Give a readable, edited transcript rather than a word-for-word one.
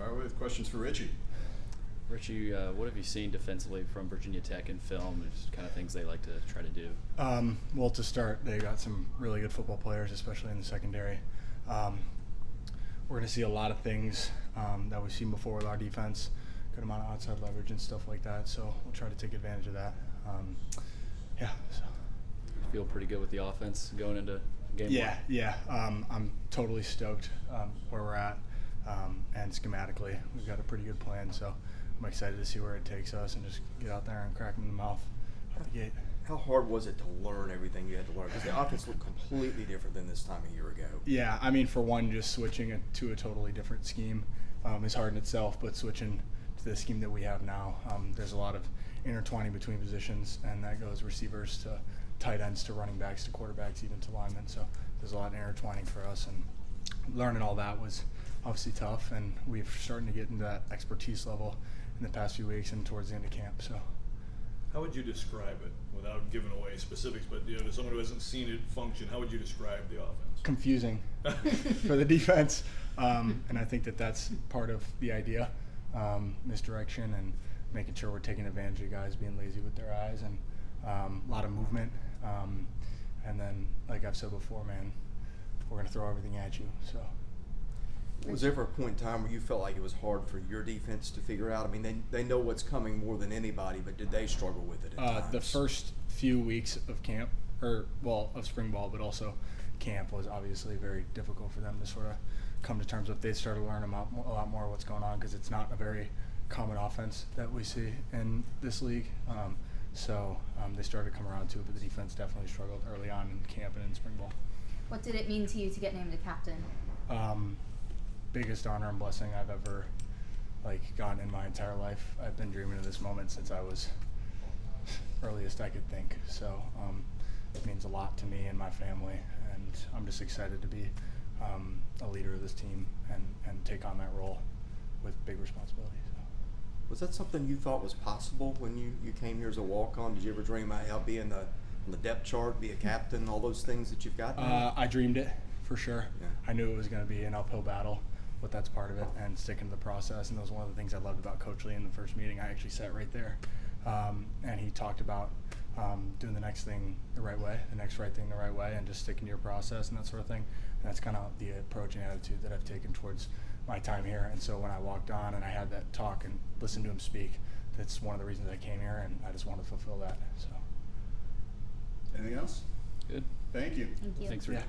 Fire away with questions for Richie. Richie, what have you seen defensively from Virginia Tech in film? Just kind of things they like to try to do. Well, to start, they got some really good football players, especially in the secondary. We're going to see a lot of things that we've seen before with our defense, good amount of outside leverage and stuff like that. So we'll try to take advantage of that. So. Feel pretty good with the offense going into game one? Yeah. I'm totally stoked where we're at, and schematically, we've got a pretty good plan. So I'm excited to see where it takes us and just get out there and crack them in the mouth out the gate. How hard was it to learn everything you had to learn? Because the offense looked completely different than this time a year ago. Yeah, I mean, for one, just switching it to a totally different scheme is hard in itself, but switching to the scheme that we have now, there's a lot of intertwining between positions, and that goes receivers to tight ends to running backs to quarterbacks, even to linemen. So there's a lot of intertwining for us, and learning all that was obviously tough, and we're starting to get into that expertise level in the past few weeks and towards the end of camp. So, how would you describe it without giving away specifics? But to someone who hasn't seen it function, how would you describe the offense? Confusing for the defense, and I think that's part of the idea, misdirection and making sure we're taking advantage of guys being lazy with their eyes, and a lot of movement, and then, like I've said before, man, we're going to throw everything at you. So. Was there ever a point in time where you felt like it was hard for your defense to figure out? I mean, they know what's coming more than anybody, but did they struggle with it at times? The first few weeks of camp, of spring ball, but also camp was obviously very difficult for them to sort of come to terms with. They started to learn a lot more what's going on, because it's not a very common offense that we see in this league. So they started to come around to it, but the defense definitely struggled early on in camp and in spring ball. What did it mean to you to get named a captain? Biggest honor and blessing I've ever gotten in my entire life. I've been dreaming of this moment since I was earliest I could think. So it means a lot to me and my family, and I'm just excited to be a leader of this team and take on that role with big responsibility. So. Was that something you thought was possible when you came here as a walk-on? Did you ever dream about being on the depth chart, be a captain, all those things that you've got now? I dreamed it, for sure. Yeah. I knew it was going to be an uphill battle, but that's part of it, and sticking to the process. And that was one of the things I loved about Coach Lee in the first meeting. I actually sat right there, and he talked about doing the next thing the right way, the next right thing the right way, and just sticking to your process and that sort of thing. And that's kind of the approach and attitude that I've taken towards my time here. And so when I walked on and I had that talk and listened to him speak, that's one of the reasons I came here, and I just wanted to fulfill that. So. Anything else? Good. Thank you. Thank you. Thanks, Richie. Yeah.